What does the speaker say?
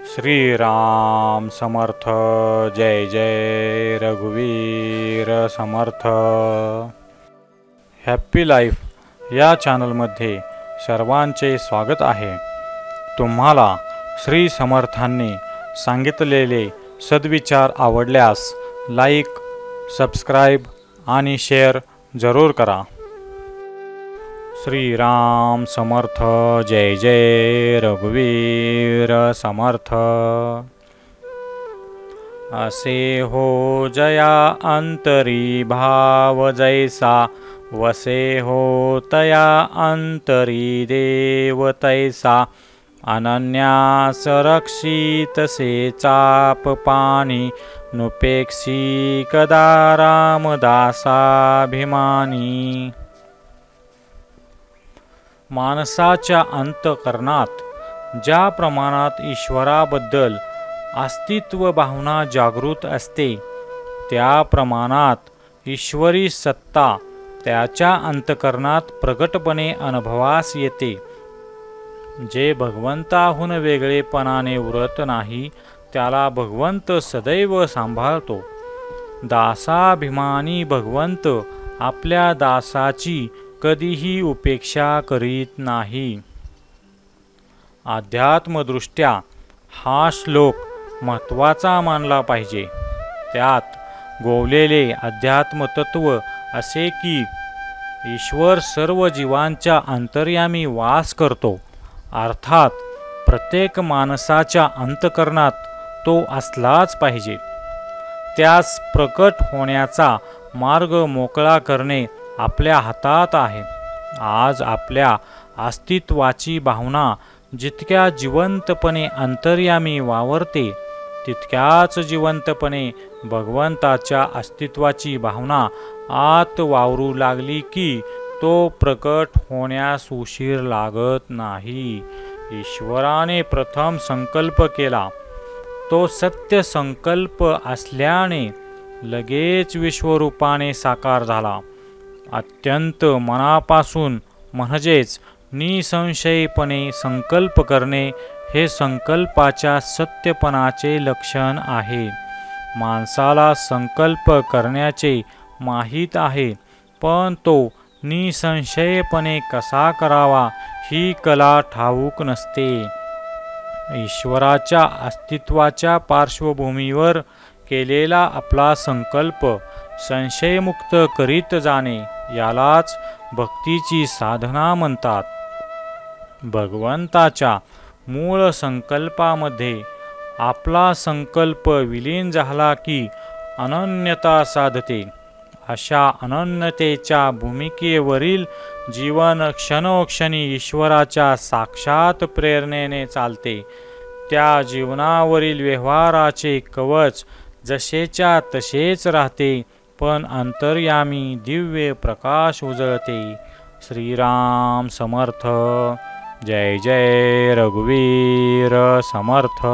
श्रीराम समर्थ। जय जय रघुवीर समर्थ। Happy life या चॅनलमध्ये सर्वांचे स्वागत आहे। तुम्हाला श्री समर्थांनी सांगितलेले सद्विचार आवडल्यास लाईक, सबस्क्राईब आणि शेअर जरूर करा। श्रीराम समर्थ। जय जय रघुवीर समर्थ। असे हो जया अंतरी भाव जैसा, वसे हो तया अंतरी देव तैसा। अनन्यास रक्षित से चाप पाणी, नुपेक्षी कदा रामदासाभिमानी। माणसाच्या अंतःकरणात ज्या प्रमाणात ईश्वराबद्दल अस्तित्व भावना जागृत असते, त्या प्रमाणात ईश्वरी सत्ता त्याच्या अंतःकरणात प्रगटपणे अनुभवास येते। जे भगवंताहून वेगळेपणाने उरत नाही, त्याला भगवंत सदैव सांभाळतो। दासाभिमानी भगवंत आपल्या दासाची कधीही उपेक्षा करीत नाही। अध्यात्मदृष्ट्या हा श्लोक महत्त्वाचा मानला पाहिजे। त्यात गोवलेले अध्यात्म तत्व असे की ईश्वर सर्व जीवांच्या अंतर्यामी वास करतो, अर्थात प्रत्येक माणसाच्या अंतःकरणात तो असलाच पाहिजे। त्यास प्रकट होण्याचा मार्ग मोकळा करणे आपल्या हातात आहे। आज आपल्या अस्तित्वाची भावना जितक्या जिवंतपणे अंतर्यामी वावरते, तितक्याच जिवंतपणे भगवंताच्या अस्तित्वाची भावना आत वावरू लागली की तो प्रकट होण्यास उशीर लागत नाही। ईश्वराने प्रथम संकल्प केला, तो सत्य संकल्प असल्याने लगेच विश्वरूपाने साकार झाला। अत्यंत मनापासून म्हणजेच निसंशयपणे संकल्प करणे हे संकल्पाच्या सत्यपणाचे लक्षण आहे। माणसाला संकल्प करण्याचे माहीत आहे, पण तो निसंशयपणे कसा करावा ही कला ठाऊक नसते। ईश्वराच्या अस्तित्वाच्या पार्श्वभूमीवर केलेला आपला संकल्प संशयमुक्त करीत जाणे यालाच भक्तीची साधना म्हणतात। भगवंताच्या मूळ संकल्पामध्ये आपला संकल्प विलीन झाला की अनन्यता साधते। अशा अनन्यतेच्या भूमिकेवरील जीवन क्षणोक्षणी ईश्वराच्या साक्षात प्रेरणेने चालते। त्या जीवनावरील व्यवहाराचे कवच जसेच्या तसेच राहते, पण अंतर्यामी दिव्य प्रकाश उजळते। श्रीराम समर्थ। जय जय रघुवीर समर्थ।